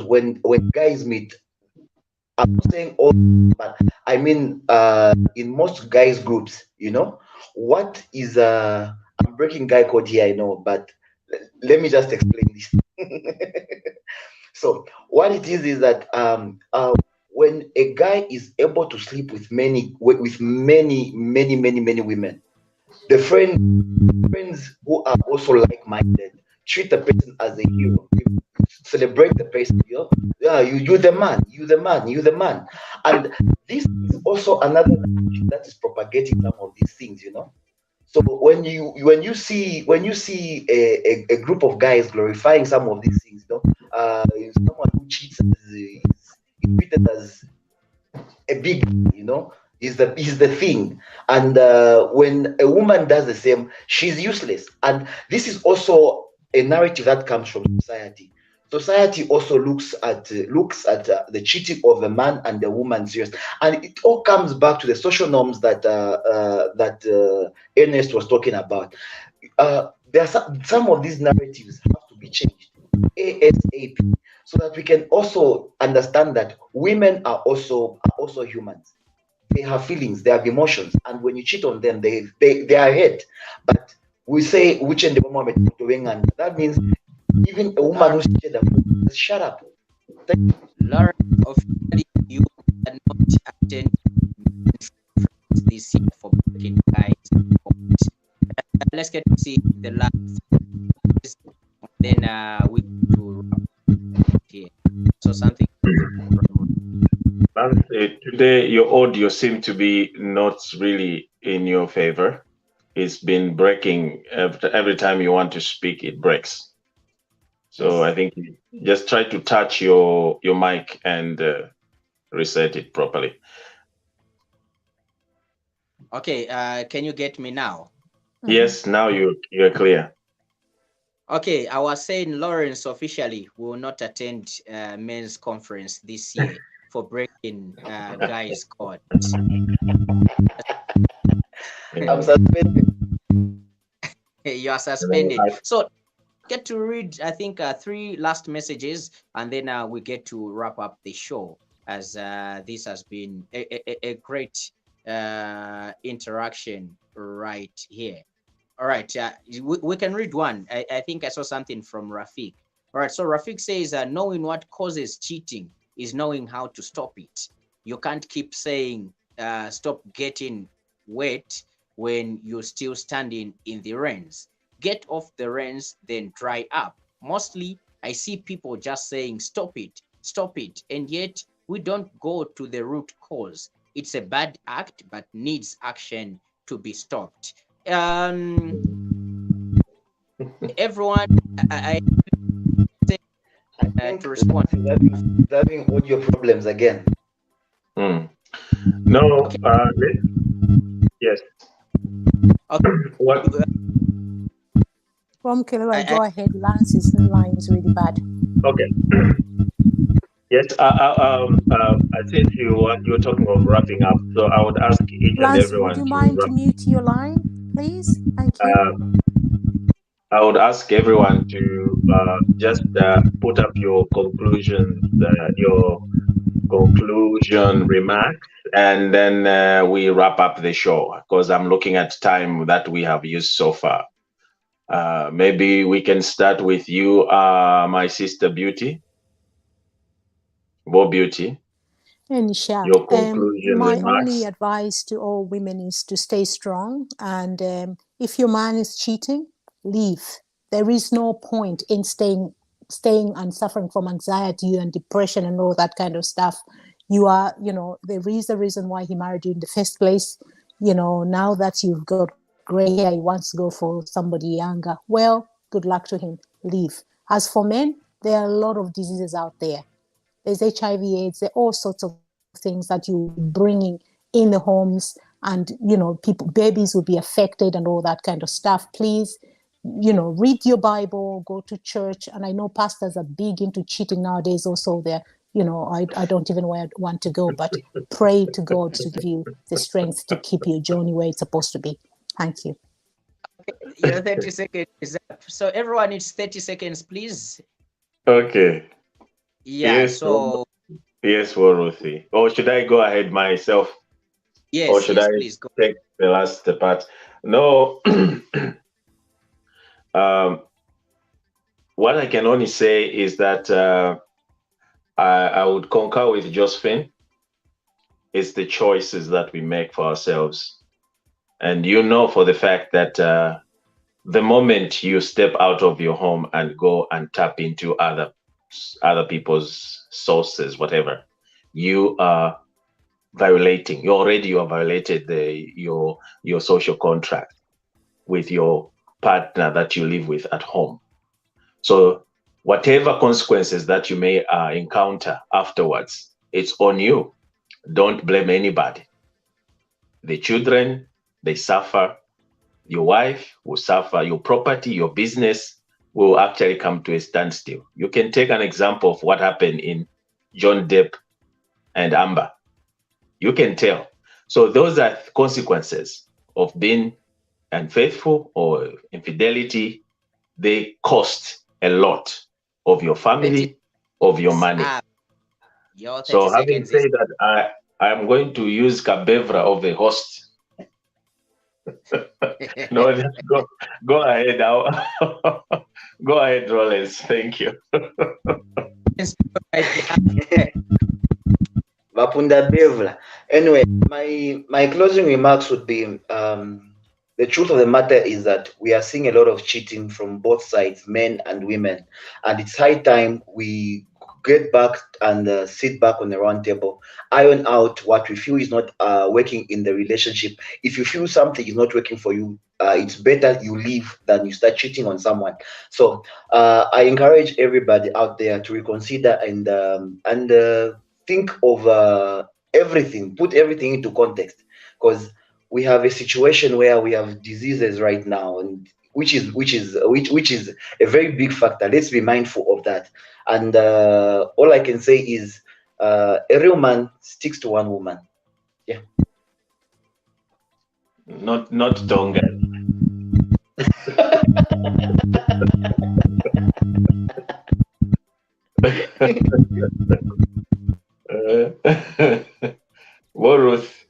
when guys meet, I'm not saying all, but I mean in most guys groups, what is I'm breaking guy code here, I know, but let me just explain this. So what it is that when a guy is able to sleep with many women, the friends who are also like-minded treat the person as a hero, celebrate the person. You're the man, and this is also another that is propagating some of these things, So when you see a group of guys glorifying some of these things, someone who cheats is treated as a big, is the thing. And when a woman does the same, she's useless. And this is also a narrative that comes from society. Society also looks at the cheating of the man and the woman serious, and it all comes back to the social norms that Ernest was talking about. There are some of these narratives have to be changed ASAP, so that we can also understand that women are also humans. They have feelings, they have emotions, and when you cheat on them, they are hurt. But we say which end the moment, and that means even a woman who's cheated, shut up. Laura, officially, you cannot attend this year for breaking guys. Let's get to see the last. Then we to wrap here. So something. Today your audio seemed to be not really in your favor. It's been breaking every time you want to speak. It breaks. So I think you just try to touch your mic and reset it properly. Okay. Can you get me now? Yes. Now you're clear. Okay, I was saying Lawrence officially will not attend men's conference this year for breaking guys' code. I'm suspended. You are suspended. So get to read, I think, 3 last messages, and then we get to wrap up the show, as this has been a great interaction right here. All right, we can read one. I think I saw something from Rafik. All right, so Rafik says, knowing what causes cheating is knowing how to stop it. You can't keep saying, stop getting wet when you're still standing in the rains. Get off the rains, then dry up. Mostly, I see people just saying, stop it, and yet we don't go to the root cause. It's a bad act, but needs action to be stopped. Everyone, I say to respond. Having audio problems again. No. Okay. Yes. Okay. What? From Kilroy, go ahead. Lance's line is really bad. Okay. Yes. I think you were talking of wrapping up, so I would ask each Lance, and everyone would you mind to mute your line, please? Thank you. I would ask everyone to just put up your conclusion remarks, and then we wrap up the show, because I'm looking at time that we have used so far. Maybe we can start with you, my sister Beauty. Beauty. Nsaka. Your conclusion My remarks. only advice to all women is to stay strong. And if your man is cheating, leave. There is no point in staying and suffering from anxiety and depression and all that kind of stuff. There is a reason why he married you in the first place. Now that you've got gray hair, he wants to go for somebody younger. Well, good luck to him. Leave. As for men, there are a lot of diseases out there. There's HIV/AIDS. There are all sorts of things that you're bringing in the homes, and babies will be affected and all that kind of stuff. Please, read your Bible, go to church. And I know pastors are big into cheating nowadays. Also, I don't even want to go, but pray to God to give you the strength to keep your journey where it's supposed to be. Thank you. Okay, your 30 seconds is up. So everyone needs 30 seconds, please. Okay. Yeah. Yes. So. Yes, Ruthie. Or should I go ahead myself? Yes. Or should I please go. take the last part? No. What I can only say is that I would concur with Josephine. It's the choices that we make for ourselves. And for the fact that the moment you step out of your home and go and tap into other people's sources, whatever, you are violating. You have violated your social contract with your partner that you live with at home. So whatever consequences that you may encounter afterwards, it's on you. Don't blame anybody. The children, they suffer. Your wife will suffer. Your property, your business will actually come to a standstill. You can take an example of what happened in John Depp and Amber. You can tell. So those are consequences of being unfaithful or infidelity. They cost a lot of your family, of your money. So having said that, I'm going to use Kabevra of the host. No, just go ahead. Go ahead, Rollins. Thank you. Vapunda Bevla. Anyway, my closing remarks would be the truth of the matter is that we are seeing a lot of cheating from both sides, men and women, and it's high time we get back and sit back on the round table, iron out what we feel is not working in the relationship. If you feel something is not working for you, it's better you leave than you start cheating on someone. So I encourage everybody out there to reconsider and think of everything, put everything into context, because we have a situation where we have diseases right now, and which is a very big factor. Let's be mindful of that. And all I can say is a real man sticks to one woman. Yeah. Not Tonga. Ruth,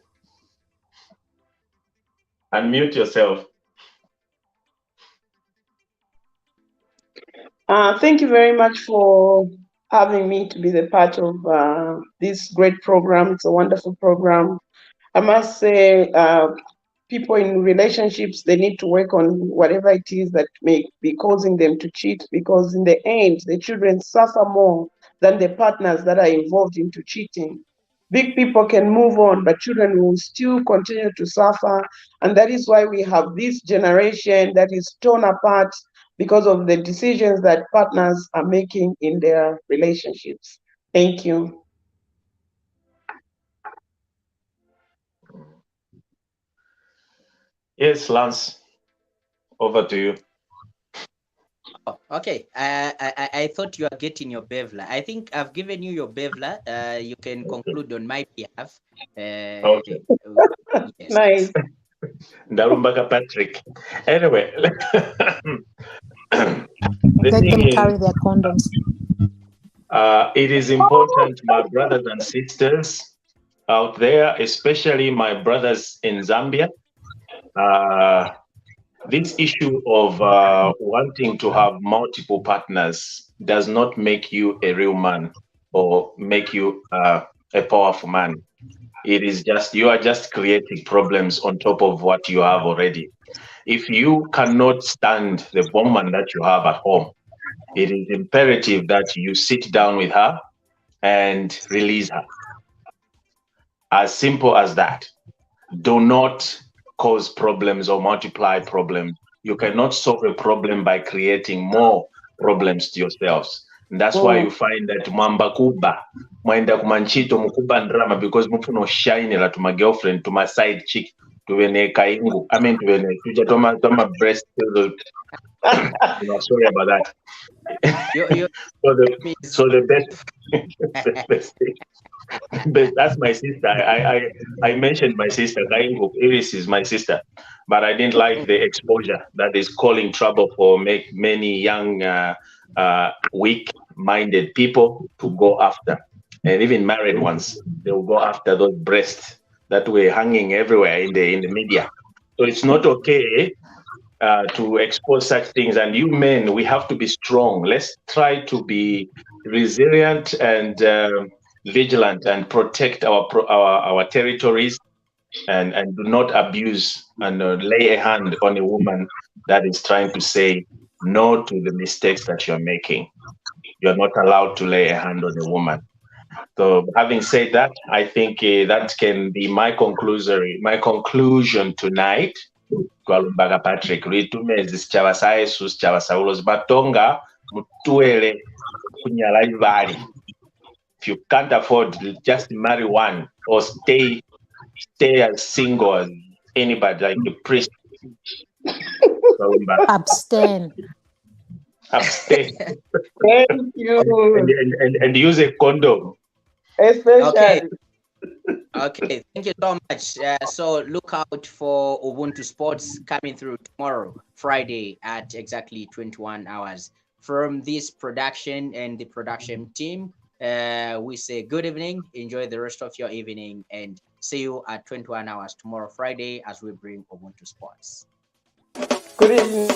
unmute yourself. Thank you very much for having me to be the part of this great program. It's a wonderful program. I must say, people in relationships, they need to work on whatever it is that may be causing them to cheat, because in the end, the children suffer more than the partners that are involved into cheating. Big people can move on, but children will still continue to suffer. And that is why we have this generation that is torn apart because of the decisions that partners are making in their relationships. Thank you. Yes, Lance, over to you. Oh, okay. I thought you are getting your Bevla. I think I've given you your Bevla. You can conclude on my behalf. Okay. Yes. Nice. Darumbaga Patrick. Anyway, the Let thing them is, carry their condoms. it is important, my brothers and sisters out there, especially my brothers in Zambia. This issue of wanting to have multiple partners does not make you a real man or make you a powerful man. It is just, you are just creating problems on top of what you have already. If you cannot stand the woman that you have at home, it is imperative that you sit down with her and release her. As simple as that. Do not cause problems or multiply problems. You cannot solve a problem by creating more problems to yourselves. And that's why you find that mwamba kuba, mwenda kumanchito mukuba drama, because mufuno shine la to my girlfriend, to my side chick, to vene kaingu. I mean, to vene, to my breast. Sorry about that. So the best thing. But that's my sister. I mentioned my sister. Iris is my sister, but I didn't like the exposure that is calling trouble for many young, weak-minded people to go after, and even married ones. They will go after those breasts that were hanging everywhere in the media. So it's not okay to expose such things. And you men, we have to be strong. Let's try to be resilient and vigilant and protect our territories, and do not abuse and lay a hand on a woman that is trying to say no to the mistakes that you're making. You're not allowed to lay a hand on a woman. So having said that, I think that can be my conclusion tonight. Kwalumbaga Patrick, ritumezi sichava Yesu sichava Saulos batonga mutuele kunyala ivali. If you can't afford, just marry one or stay as single as anybody, like a priest. Abstain. Thank you. and use a condom. Especially. Okay, thank you so much. So look out for Ubuntu Sports coming through tomorrow, Friday at exactly 21 hours. From this production and the production team, we say good evening, enjoy the rest of your evening, and see you at 21 hours tomorrow, Friday, as we bring Ubuntu Sports. Good evening.